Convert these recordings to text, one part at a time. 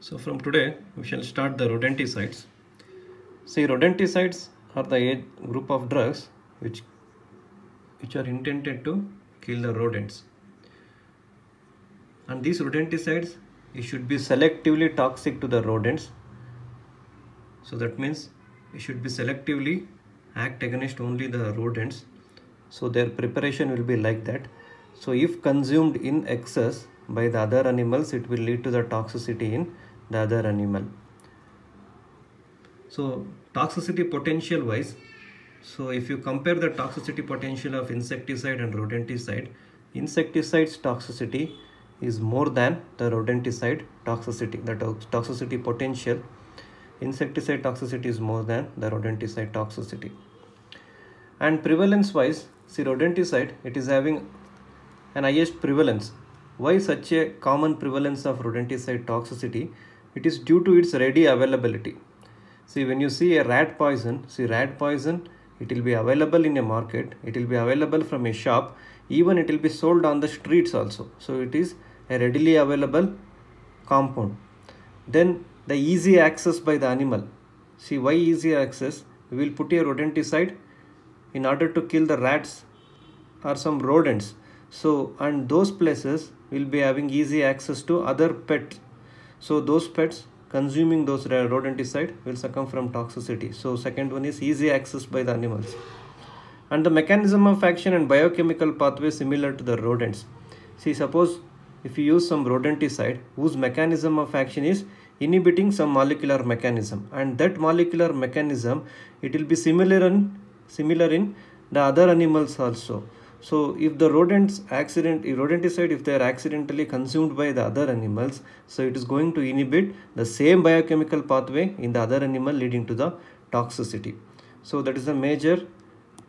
So from today we shall start the rodenticides. See, rodenticides are the group of drugs which are intended to kill the rodents. And these rodenticides should be selectively toxic to the rodents. So that means it should be selectively act against only the rodents. So their preparation will be like that. So if consumed in excess by the other animals, it will lead to the toxicity in the other animal. So toxicity potential wise, so if you compare the toxicity potential of insecticide and rodenticide, insecticide's toxicity is more than the rodenticide toxicity. The toxicity potential, insecticide toxicity is more than the rodenticide toxicity. And prevalence wise, see, rodenticide, it is having an highest prevalence. Why such a common prevalence of rodenticide toxicity? It is due to its ready availability. See, when you see a rat poison, it will be available in a market, it will be available from a shop, even it will be sold on the streets also. So it is a readily available compound. Then the easy access by the animal. See, why easy access? We will put a rodenticide in order to kill the rats or some rodents. So, and those places will be having easy access to other pets. So those pets consuming those rodenticide will succumb from toxicity. So second one is easy access by the animals. And the mechanism of action and biochemical pathway similar to the rodents. See, suppose if you use some rodenticide whose mechanism of action is inhibiting some molecular mechanism, and that molecular mechanism, it will be similar in the other animals also. So if the rodenticide, if they are accidentally consumed by the other animals, so it is going to inhibit the same biochemical pathway in the other animal, leading to the toxicity. So that is a major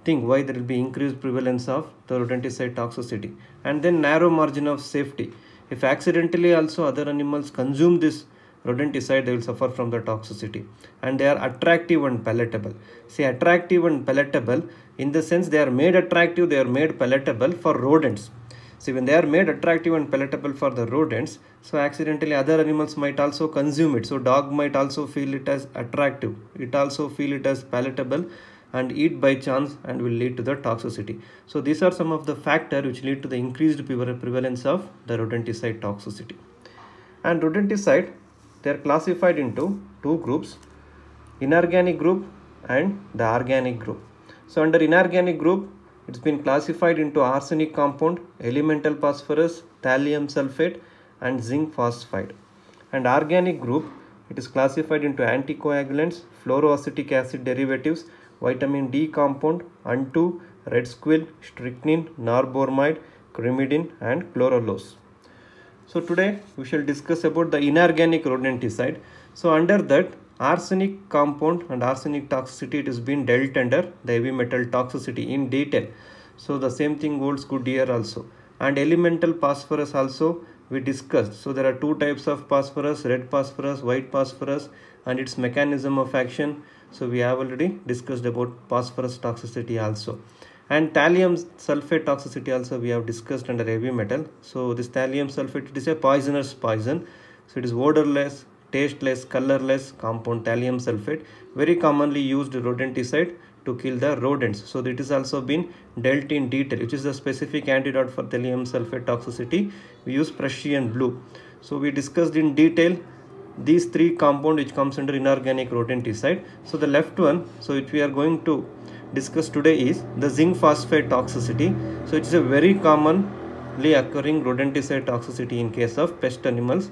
thing why there will be increased prevalence of the rodenticide toxicity. And then narrow margin of safety. If accidentally also other animals consume this rodenticide, they will suffer from the toxicity. And they are attractive and palatable. See, attractive and palatable in the sense they are made attractive, they are made palatable for rodents. See, when they are made attractive and palatable for the rodents, so accidentally other animals might also consume it. So dog might also feel it as attractive, it also feel it as palatable and eat by chance, and will lead to the toxicity. So these are some of the factors which lead to the increased prevalence of the rodenticide toxicity. And rodenticide, they are classified into two groups, inorganic group and the organic group. So under inorganic group, it's been classified into arsenic compound, elemental phosphorus, thallium sulfate and zinc phosphide. And organic group, it is classified into anticoagulants, fluoroacetic acid derivatives, vitamin D compound, Antu, red squill, strychnine, norbormide, crimidin and chlorolose. So today we shall discuss about the inorganic rodenticide. So under that, arsenic compound and arsenic toxicity, it has been dealt under the heavy metal toxicity in detail. So the same thing holds good here also. And elemental phosphorus also we discussed. So there are two types of phosphorus, red phosphorus, white phosphorus, and its mechanism of action. So we have already discussed about phosphorus toxicity also. And thallium sulfate toxicity also we have discussed under heavy metal. So this thallium sulfate, it is a poisonous poison. So it is odorless, tasteless, colorless compound, thallium sulfate, very commonly used rodenticide to kill the rodents. So it is also been dealt in detail, which is the specific antidote for thallium sulfate toxicity. We use Prussian blue. So we discussed in detail these three compounds which comes under inorganic rodenticide. So the left one, so which we are going to discuss today, is the zinc phosphate toxicity. So it is a very commonly occurring rodenticide toxicity in case of pet animals.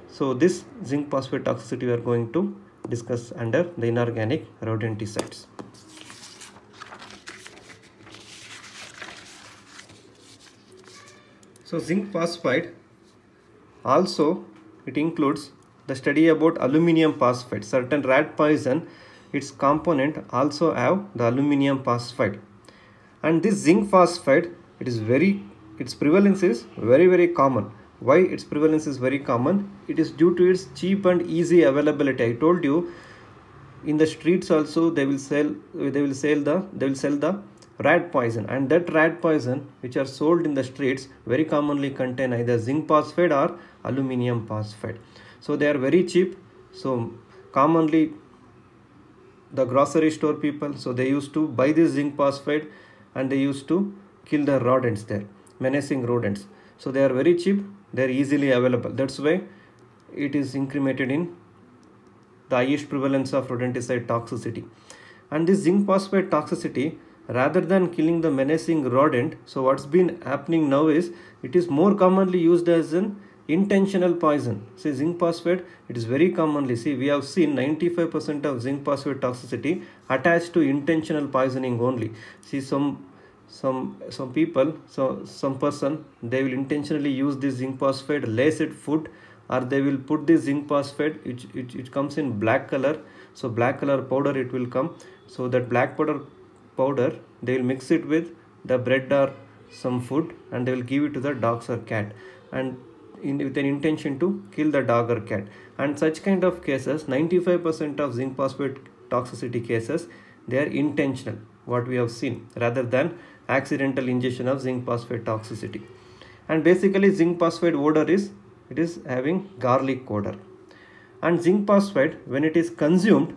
So this zinc phosphate toxicity we are going to discuss under the inorganic rodenticides. So zinc phosphide also, it includes the study about aluminium phosphide. Certain rat poison, its component also have the aluminium phosphide. And this zinc phosphide, its prevalence is very common. Why its prevalence is very common? It is due to its cheap and easy availability. I told you, in the streets also they will sell the rat poison, and that rat poison which are sold in the streets very commonly contain either zinc phosphide or aluminium phosphide. So they are very cheap. So commonly the grocery store people, so they used to buy this zinc phosphate and they used to kill the rodents there, menacing rodents. So they are very cheap, they are easily available. That's why it is incremented in the highest prevalence of rodenticide toxicity. And this zinc phosphate toxicity, rather than killing the menacing rodent, so what's been happening now is it is more commonly used as an intentional poison. See, zinc phosphate, it is very commonly, see, we have seen 95% of zinc phosphate toxicity attached to intentional poisoning only. See, some people, so some person, they will intentionally use this zinc phosphate, lace it food, or they will put this zinc phosphate, it comes in black color. So black color powder it will come. So that black powder they will mix it with the bread or some food and they will give it to the dogs or cat, and with an intention to kill the dog or cat. And such kind of cases, 95% of zinc phosphate toxicity cases, they are intentional, what we have seen, rather than accidental ingestion of zinc phosphate toxicity. And basically zinc phosphate odor is, it is having garlic odor. And zinc phosphate, when it is consumed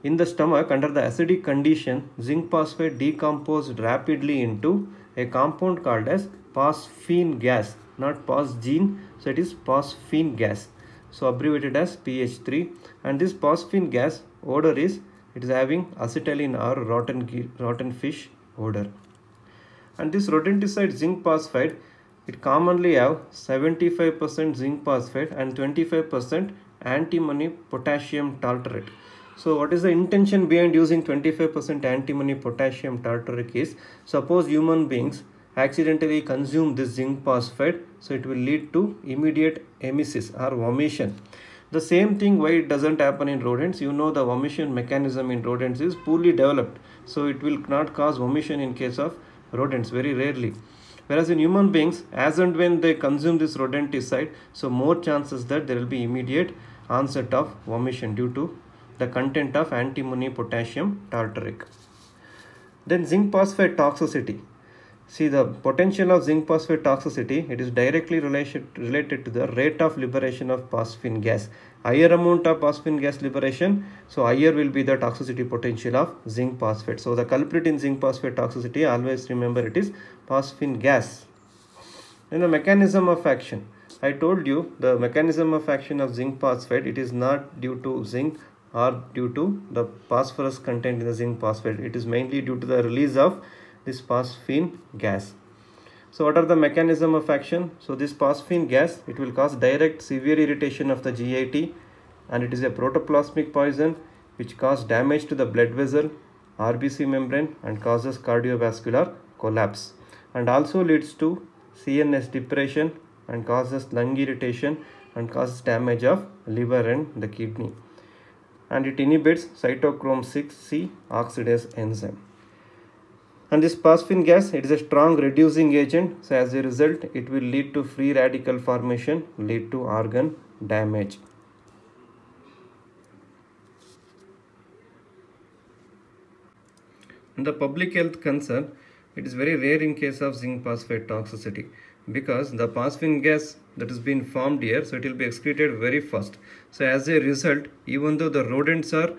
in the stomach under the acidic condition, zinc phosphate decomposed rapidly into a compound called as phosphine gas, not phosgene, so it is phosphine gas, so abbreviated as PH3. And this phosphine gas odor is, it is having acetylene or rotten fish odor. And this rodenticide zinc phosphide, it commonly have 75% zinc phosphate and 25% antimony potassium tartrate. So what is the intention behind using 25% antimony potassium tartrate is, suppose human beings accidentally consume this zinc phosphate, so it will lead to immediate emesis or vomition. The same thing why it doesn't happen in rodents, you know, the vomition mechanism in rodents is poorly developed, so it will not cause vomition in case of rodents, very rarely. Whereas in human beings, as and when they consume this rodenticide, so more chances that there will be immediate onset of vomition due to the content of antimony potassium tartrate. Then zinc phosphate toxicity. See, the potential of zinc phosphate toxicity, it is directly related to the rate of liberation of phosphine gas. Higher amount of phosphine gas liberation, so higher will be the toxicity potential of zinc phosphate. So the culprit in zinc phosphate toxicity, always remember it is phosphine gas. Then the mechanism of action. I told you the mechanism of action of zinc phosphate, it is not due to zinc or due to the phosphorus content in the zinc phosphate. It is mainly due to the release of this phosphine gas. So what are the mechanism of action? So this phosphine gas, it will cause direct severe irritation of the GIT, and it is a protoplasmic poison which causes damage to the blood vessel, RBC membrane, and causes cardiovascular collapse, and also leads to CNS depression and causes lung irritation and causes damage of liver and the kidney. And it inhibits cytochrome 6C oxidase enzyme. And this phosphine gas, it is a strong reducing agent, so as a result it will lead to free radical formation, lead to organ damage. And the public health concern, it is very rare in case of zinc phosphate toxicity, because the phosphine gas that has been formed here, so it will be excreted very fast. So as a result, even though the rodents are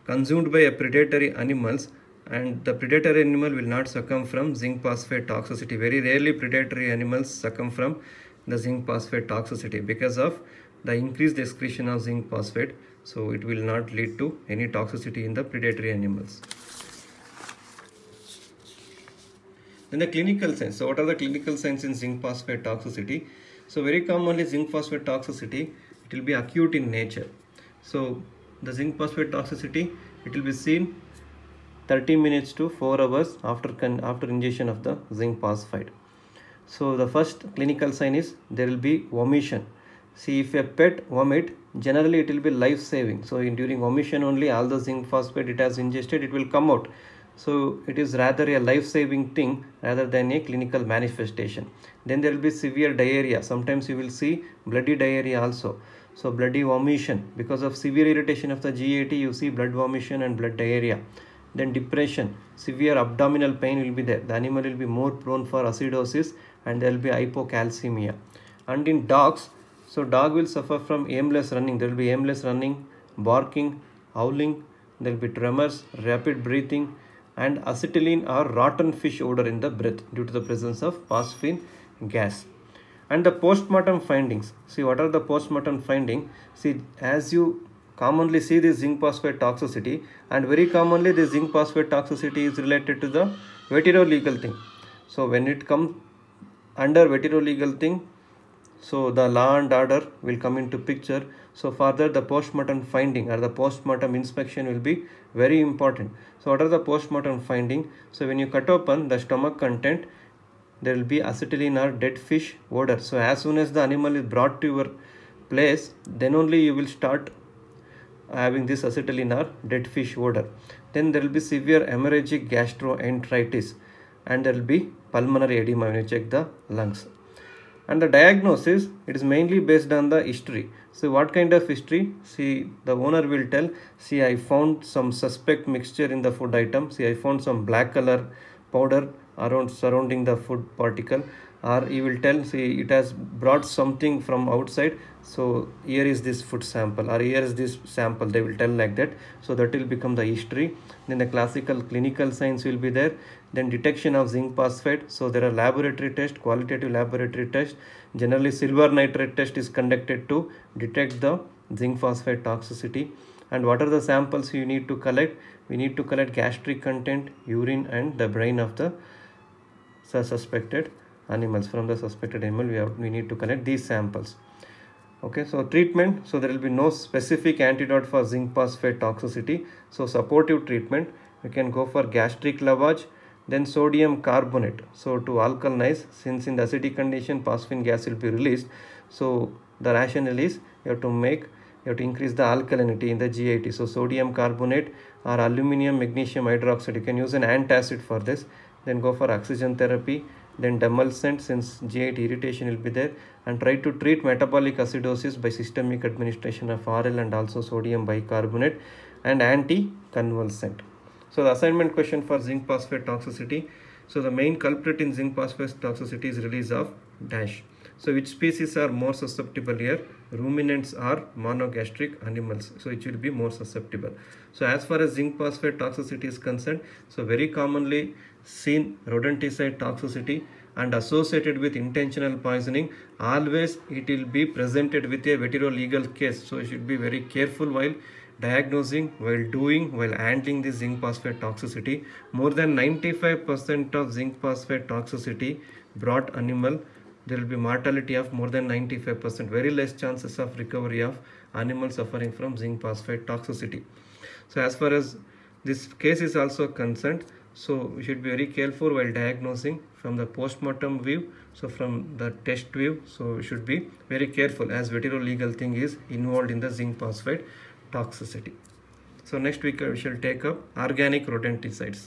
consumed by predatory animals, and the predatory animal will not succumb from zinc phosphate toxicity. Very rarely predatory animals succumb from the zinc phosphate toxicity because of the increased excretion of zinc phosphate. So it will not lead to any toxicity in the predatory animals. Then the clinical signs. So what are the clinical signs in zinc phosphate toxicity? So very commonly zinc phosphate toxicity, it will be acute in nature. So the zinc phosphate toxicity, it will be seen 30 minutes to 4 hours after ingestion of the zinc phosphide. So the first clinical sign is there will be vomition. See, if a pet vomit, generally it will be life saving. So during vomition only, all the zinc phosphate it has ingested, it will come out. So it is rather a life saving thing rather than a clinical manifestation. Then there will be severe diarrhea. Sometimes you will see bloody diarrhea also. So bloody vomition, because of severe irritation of the GAT, you see blood vomition and blood diarrhea. Then depression, severe abdominal pain will be there. The animal will be more prone for acidosis and there will be hypocalcemia. And in dogs, So dog will suffer from aimless running. There will be aimless running, barking, howling, there will be tremors, rapid breathing, and acetylene or rotten fish odor in the breath due to the presence of phosphine gas. And the postmortem findings. See, what are the postmortem findings? See, as you commonly see the zinc phosphate toxicity, and very commonly the zinc phosphate toxicity is related to the vetero-legal thing. So when it comes under vetero-legal thing, so the law and order will come into picture. So further the postmortem finding or the postmortem inspection will be very important. So what are the postmortem finding? So when you cut open the stomach content, there will be acetylene or dead fish odor. So as soon as the animal is brought to your place, then only you will start having this acetylene or dead fish odor. Then there will be severe hemorrhagic gastroenteritis, and there will be pulmonary edema when you check the lungs. And the diagnosis, it is mainly based on the history. So what kind of history? See, the owner will tell, see, I found some suspect mixture in the food item. See, I found some black color powder around surrounding the food particle. Or he will tell, see, it has brought something from outside. So here is this food sample, or here is this sample. They will tell like that. So that will become the history. Then the classical clinical signs will be there. Then detection of zinc phosphate. So there are laboratory tests, qualitative laboratory tests. Generally silver nitrate test is conducted to detect the zinc phosphate toxicity. And what are the samples you need to collect? We need to collect gastric content, urine, and the brain of the suspected animals. From the suspected animal, we need to collect these samples. Okay, so treatment. So there will be no specific antidote for zinc phosphate toxicity. So supportive treatment, we can go for gastric lavage, then sodium carbonate. So to alkalinize, since in the acidic condition phosphine gas will be released. So the rationale is you have to increase the alkalinity in the GIT. So sodium carbonate or aluminum magnesium hydroxide, you can use an antacid for this. Then go for oxygen therapy, then demulcent since GIT irritation will be there, and try to treat metabolic acidosis by systemic administration of RL and also sodium bicarbonate and anticonvulsant. So the assignment question for zinc phosphate toxicity. So the main culprit in zinc phosphate toxicity is release of dash. So which species are more susceptible here? Ruminants or monogastric animals. So it will be more susceptible. So as far as zinc phosphate toxicity is concerned, so very commonly seen rodenticide toxicity and associated with intentional poisoning. Always it will be presented with a vetero-legal case. So you should be very careful while diagnosing, while handling the zinc phosphate toxicity. More than 95% of zinc phosphate toxicity brought animal, there will be mortality of more than 95%. Very less chances of recovery of animals suffering from zinc phosphate toxicity. So as far as this case is also concerned, so we should be very careful while diagnosing from the postmortem view. So from the test view, so we should be very careful as vetero-legal thing is involved in the zinc phosphate toxicity. So next week we shall take up organic rodenticides.